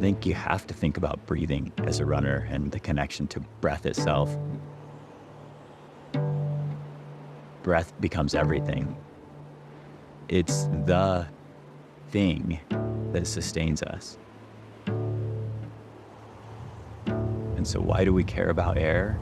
think you have to think about breathing as a runner and the connection to breath itself. Breath becomes everything. It's the thing that sustains us. And so why do we care about air?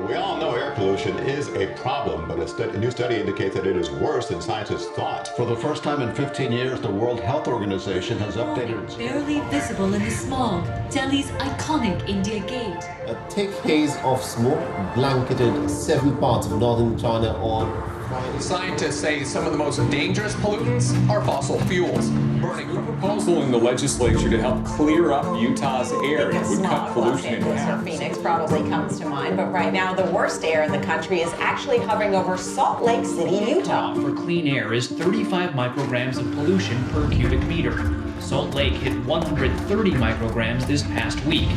We all know air pollution is a problem, but a new study indicates that it is worse than scientists thought. For the first time in 15 years, the World Health Organization has updated its... Barely visible in the smog, Delhi's iconic India Gate. A thick haze of smoke blanketed 7 parts of northern China on Friday. Scientists say some of the most dangerous pollutants are fossil fuels. Burning a proposal in the legislature to help clear up Utah's air. It would cut pollution in half. Phoenix probably comes to mind, but right now the worst air in the country is actually hovering over Salt Lake City, Utah. For clean air is 35 micrograms of pollution per cubic meter. Salt Lake hit 130 micrograms this past week.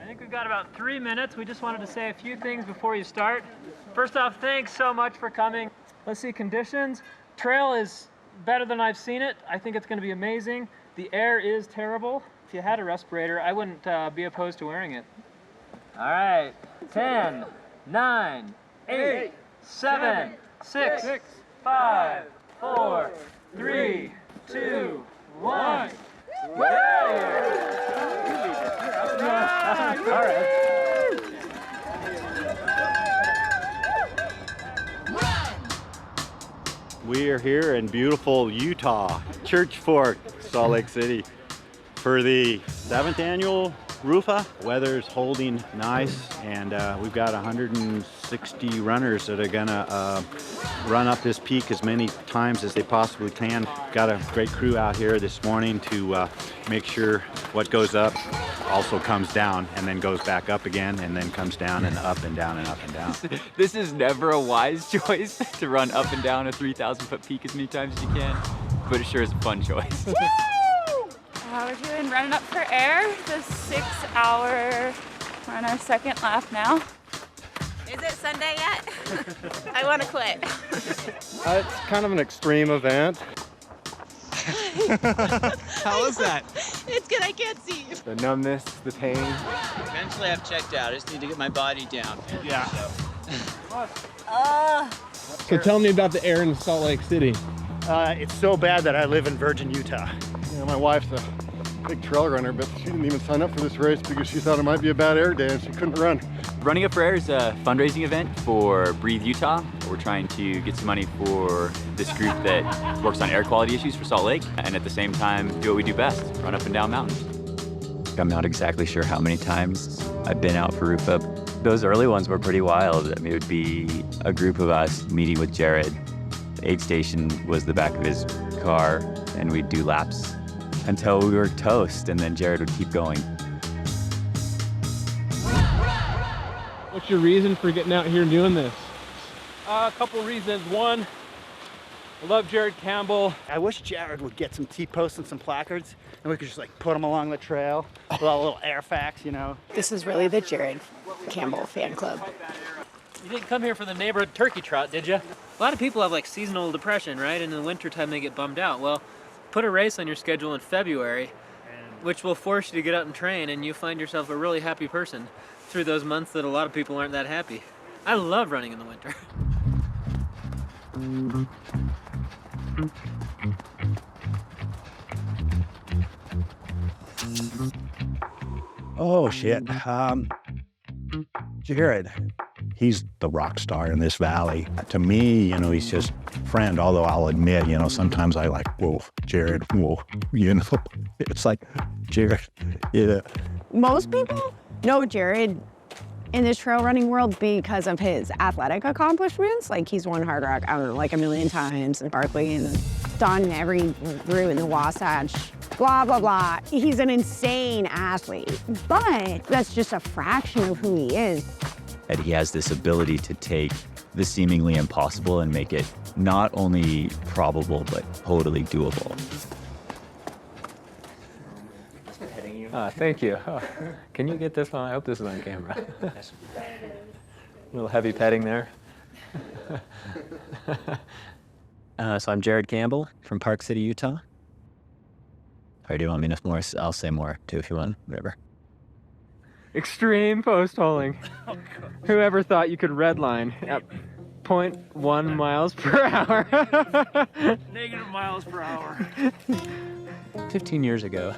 I think we've got about 3 minutes. We just wanted to say a few things before you start. First off, thanks so much for coming. Let's see conditions. Trail is better than I've seen it. I think it's going to be amazing. The air is terrible. If you had a respirator, I wouldn't be opposed to wearing it. All right, 10, 9, 8, 7, 6, 5, 4, 3, 2, 1. All right. We are here in beautiful Utah, Church Fork, Salt Lake City, for the 7th annual Rufa. Weather's holding nice, and we've got 160 runners that are gonna run up this peak as many times as they possibly can. Got a great crew out here this morning to make sure what goes up also comes down and then goes back up again and then comes down and up and down and up and down. This is never a wise choice to run up and down a 3,000-foot peak as many times as you can, but it sure is a fun choice. We're doing running up for air, the 6-hour, we're on our second lap now. Is it Sunday yet? I want to quit. It's kind of an extreme event. How is that? It's good, I can't see you. The numbness, the pain. Eventually I've checked out. I just need to get my body down. Yeah. So tell me about the air in Salt Lake City. It's so bad that I live in Virgin, Utah. You know, my wife's a big trail runner, but she didn't even sign up for this race because she thought it might be a bad air day and she couldn't run. Running Up for Air is a fundraising event for Breathe Utah. We're trying to get some money for this group that works on air quality issues for Salt Lake, and at the same time do what we do best, run up and down mountains. I'm not exactly sure how many times I've been out for Rufa. Those early ones were pretty wild. I mean, it would be a group of us meeting with Jared. The aid station was the back of his car, and we'd do laps until we were toast, and then Jared would keep going. What's your reason for getting out here and doing this? A couple reasons. One, I love Jared Campbell. I wish Jared would get some T-posts and some placards, and we could just like put them along the trail with all the little air facts, you know. This is really the Jared Campbell fan club. You didn't come here for the neighborhood turkey trot, did you? A lot of people have like seasonal depression, right? And in the wintertime they get bummed out. Well, put a race on your schedule in February, which will force you to get out and train, and you find yourself a really happy person through those months that a lot of people aren't that happy. I love running in the winter. Oh, shit. Jared, he's the rock star in this valley. To me, you know, he's just a friend, although I'll admit, you know, sometimes I like, whoa, Jared, whoa, you know, it's like, Jared, yeah. Most people know Jared in this trail running world because of his athletic accomplishments. Like he's won Hard Rock, I don't know, like a million times in Barkley and done every route in the Wasatch, blah, blah, blah. He's an insane athlete, but that's just a fraction of who he is. And he has this ability to take the seemingly impossible and make it not only probable, but totally doable. Thank you. Can you get this on? I hope this is on camera. A little heavy petting there. So I'm Jared Campbell from Park City, Utah. Or do you want me to more? I'll say more too if you want, whatever. Extreme post holing. Whoever thought you could redline at 0.1 miles per hour? Negative miles per hour. 15 years ago,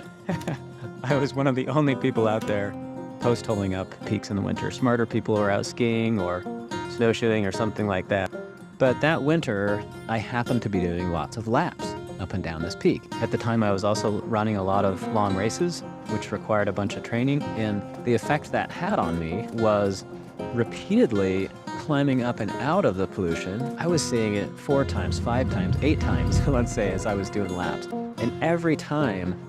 I was one of the only people out there post holing up peaks in the winter. Smarter people were out skiing or snowshoeing or something like that. But that winter, I happened to be doing lots of laps up and down this peak. At the time, I was also running a lot of long races, which required a bunch of training. And the effect that had on me was repeatedly climbing up and out of the pollution. I was seeing it 4 times, 5 times, 8 times, let's say, as I was doing laps. And every time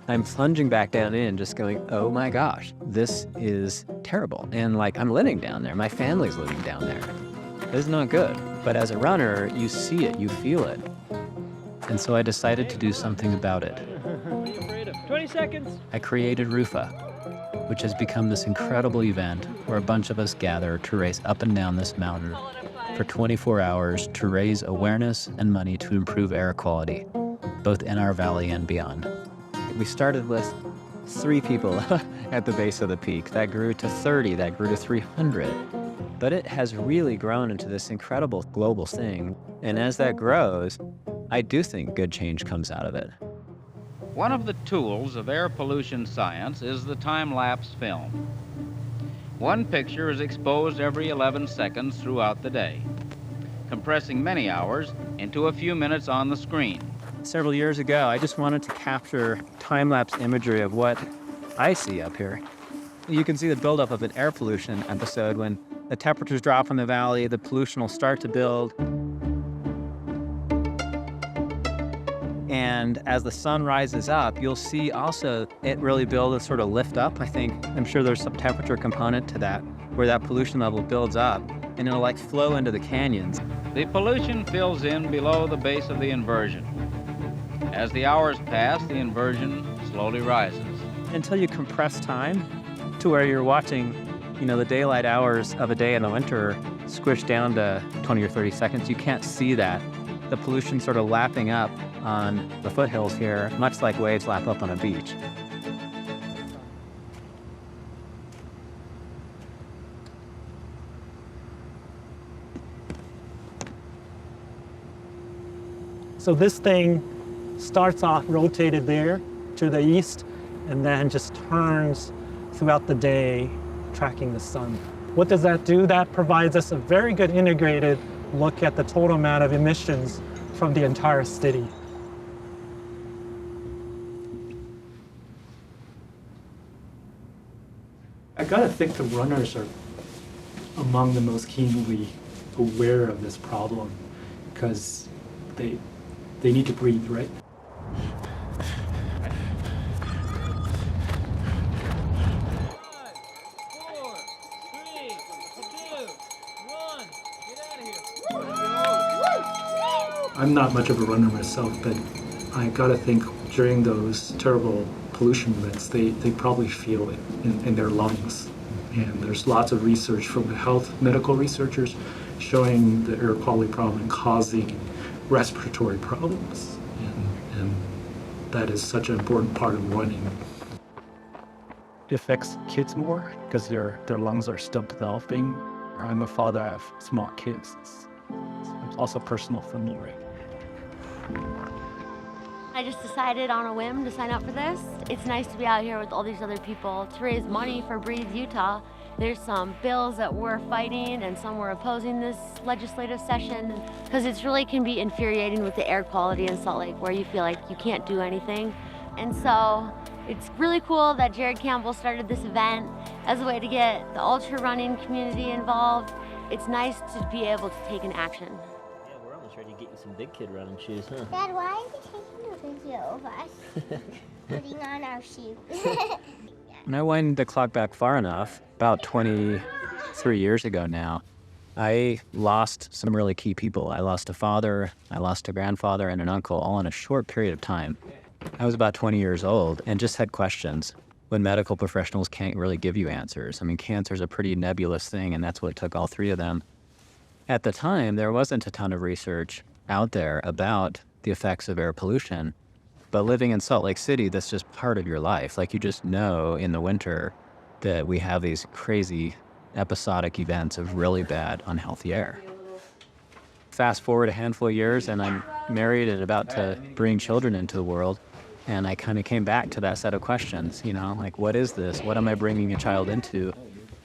I'm plunging back down in, just going, oh my gosh, this is terrible. And like, I'm living down there. My family's living down there. This is not good. But as a runner, you see it, you feel it. And so I decided to do something about it. 20 seconds. I created Rufa, which has become this incredible event where a bunch of us gather to race up and down this mountain for 24 hours to raise awareness and money to improve air quality, both in our valley and beyond. We started with 3 people at the base of the peak. That grew to 30, that grew to 300. But it has really grown into this incredible global thing. And as that grows, I do think good change comes out of it. One of the tools of air pollution science is the time-lapse film. One picture is exposed every 11 seconds throughout the day, compressing many hours into a few minutes on the screen. Several years ago, I just wanted to capture time-lapse imagery of what I see up here. You can see the buildup of an air pollution episode when the temperatures drop in the valley, the pollution will start to build. And as the sun rises up, you'll see also it really build and sort of lift up. I'm sure there's some temperature component to that, where that pollution level builds up and it'll like flow into the canyons. The pollution fills in below the base of the inversion. As the hours pass, the inversion slowly rises. Until you compress time to where you're watching, the daylight hours of a day in the winter squished down to 20 or 30 seconds, you can't see that. The pollution sort of lapping up on the foothills here, much like waves lap up on a beach. So this thing starts off rotated there to the east and then just turns throughout the day, tracking the sun. What does that do? That provides us a very good integrated look at the total amount of emissions from the entire city. I gotta think the runners are among the most keenly aware of this problem because they need to breathe, right? I'm not much of a runner myself, but I gotta think during those terrible pollution events, they probably feel it in their lungs. And there's lots of research from the medical researchers showing the air quality problem causing respiratory problems. And that is such an important part of running. It affects kids more because their lungs are still developing. I'm a father, I have small kids. It's also personal for me, right? I just decided on a whim to sign up for this. It's nice to be out here with all these other people to raise money for Breathe Utah. There's some bills that we're fighting and some we're opposing this legislative session because it really can be infuriating with the air quality in Salt Lake where you feel like you can't do anything. And so it's really cool that Jared Campbell started this event as a way to get the ultra running community involved. It's nice to be able to take an action. Yeah, we're almost ready to get you some big kid running shoes, huh? Dad, why are you taking a video of us putting on our shoes? When I wind the clock back far enough, about 23 years ago now, I lost some really key people. I lost a father, I lost a grandfather, and an uncle all in a short period of time. I was about 20 years old and just had questions. when medical professionals can't really give you answers. I mean, cancer is a pretty nebulous thing, and that's what took all three of them. At the time, there wasn't a ton of research out there about the effects of air pollution, but living in Salt Lake City, that's just part of your life. Like, you just know in the winter that we have these crazy episodic events of really bad, unhealthy air. Fast forward a handful of years, and I'm married and about to bring children into the world, and I kind of came back to that set of questions, you know, like, what is this? What am I bringing a child into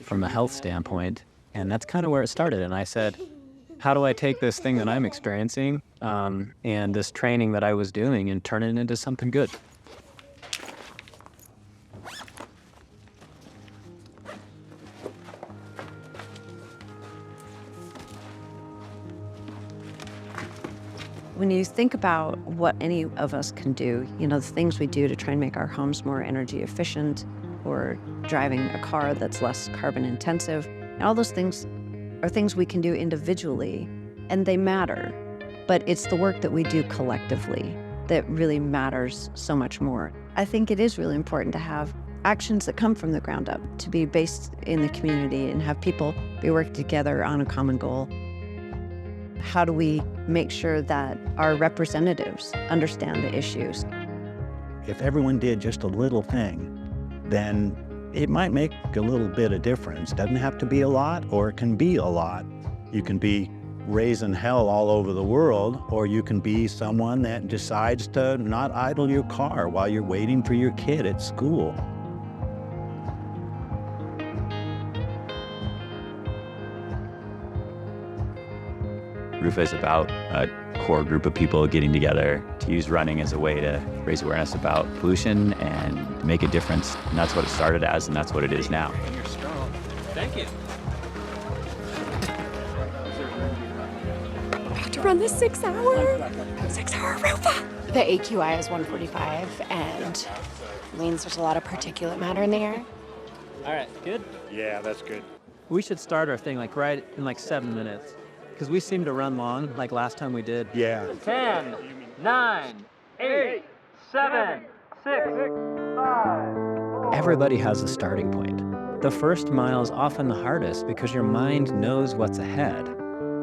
from a health standpoint? And that's kind of where it started. And I said, how do I take this thing that I'm experiencing and this training that I was doing and turn it into something good? When you think about what any of us can do, you know, the things we do to try and make our homes more energy efficient, or driving a car that's less carbon intensive, and all those things are things we can do individually, and they matter. But it's the work that we do collectively that really matters so much more. I think it is really important to have actions that come from the ground up, to be based in the community and have people be working together on a common goal. How do we make sure that our representatives understand the issues? If everyone did just a little thing, then it might make a little bit of difference. Doesn't have to be a lot, or it can be a lot. You can be raising hell all over the world, or you can be someone that decides to not idle your car while you're waiting for your kid at school. RUFA is about a core group of people getting together to use running as a way to raise awareness about pollution and make a difference. And that's what it started as, and that's what it is now. You're strong. Thank you. About to run this 6 hour RUFA. The AQI is 145 and means there's a lot of particulate matter in the air. All right, good? Yeah, that's good. We should start our thing like right in like 7 minutes, because we seem to run long like last time we did. Yeah. 10, 9, 8, 7, 6, 5. Everybody has a starting point. The first mile is often the hardest because your mind knows what's ahead.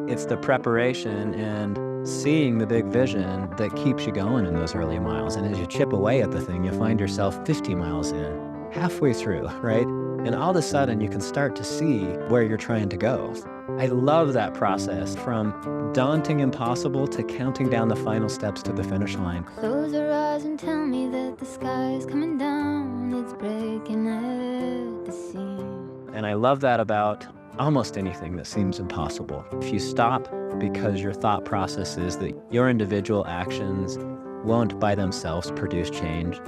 It's the preparation and seeing the big vision that keeps you going in those early miles. And as you chip away at the thing, you find yourself 50 miles in, halfway through, right? And all of a sudden, you can start to see where you're trying to go. I love that process, from daunting impossible to counting down the final steps to the finish line. Close your eyes and tell me that the sky is coming down. It's breaking at the seam. And I love that about almost anything that seems impossible. If you stop because your thought process is that your individual actions won't by themselves produce change,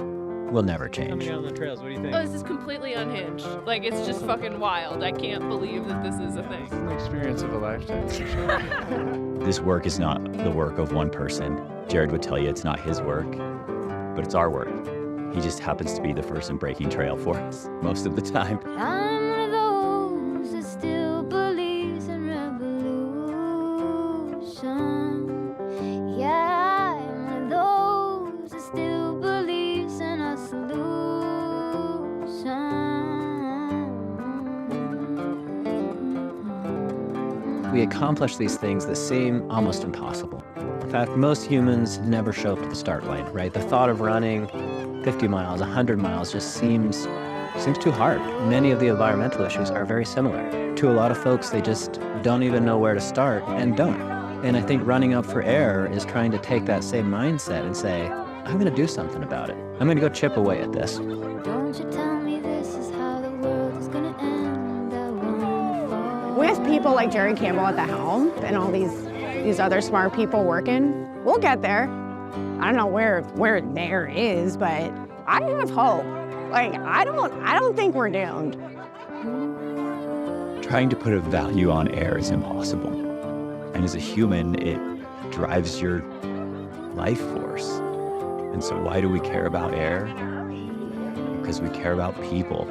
will never change. Coming down the trails, what do you think? Oh, this is completely unhinged. Like, it's just fucking wild. I can't believe that this is a thing. It's an experience of a lifetime, for sure. This work is not the work of one person. Jared would tell you it's not his work, but it's our work. He just happens to be the person breaking trail for us most of the time. I'm one of those that still believes in revolution. Yeah, I'm one of those that still believes in a solution. We accomplish these things that seem almost impossible. In fact, most humans never show up to the start line, right? The thought of running 50 miles, 100 miles just seems too hard. Many of the environmental issues are very similar. To a lot of folks, they just don't even know where to start and don't. And I think Running Up for Air is trying to take that same mindset and say, I'm going to do something about it. I'm going to go chip away at this. Don't you tell me this is how the world is gonna end. I wanna fall. With people like Jerry Campbell at the helm and all these other smart people working, we'll get there. I don't know where there is, but I have hope. Like, I don't think we're doomed. Trying to put a value on air is impossible. And as a human, it drives your life force. And so why do we care about air? Because we care about people.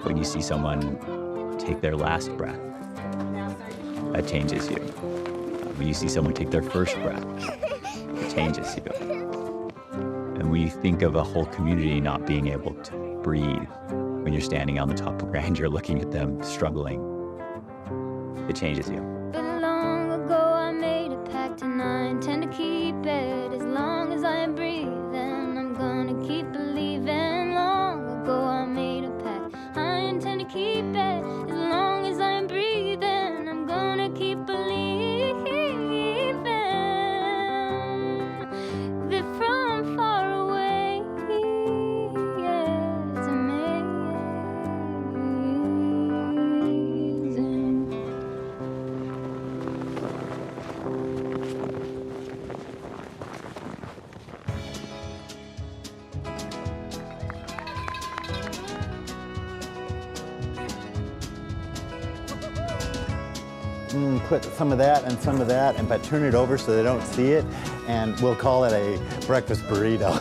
When you see someone take their last breath, that changes you. When you see someone take their first breath, it changes you. And when you think of a whole community not being able to breathe, when you're standing on the top of grandeur looking at them struggling, it changes you. But long ago I made a pact and I intend to keep it. As long as I am breathing, I'm gonna keep believing. Long ago I made a pact, I intend to keep it. As long as I am breathing, I'm gonna keep believing. That from far away, yeah, it's amazing. Put some of that and some of that, and but turn it over so they don't see it, and we'll call it a breakfast burrito.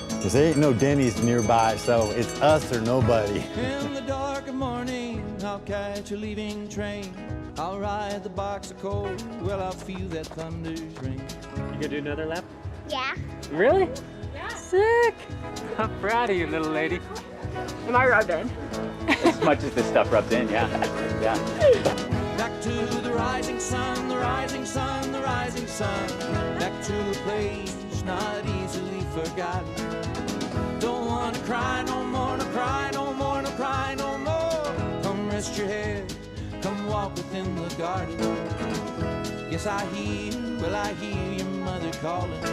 Because there ain't no Denny's nearby, so it's us or nobody. In the dark of morning, I'll catch a leaving train. I'll ride the box of coal, well, I'll feel that thunder's ring. You gonna do another lap? Yeah. Really? Yeah. Sick! I'm proud of you, little lady. Am I rubbed in? As much as this stuff rubs in, yeah. Yeah. Back to the rising sun, the rising sun, the rising sun. Back to a place not easily forgotten. Don't wanna cry no more, no cry no more, no cry no more. Come rest your head, come walk within the garden. Yes, I hear, well, I hear your mother calling.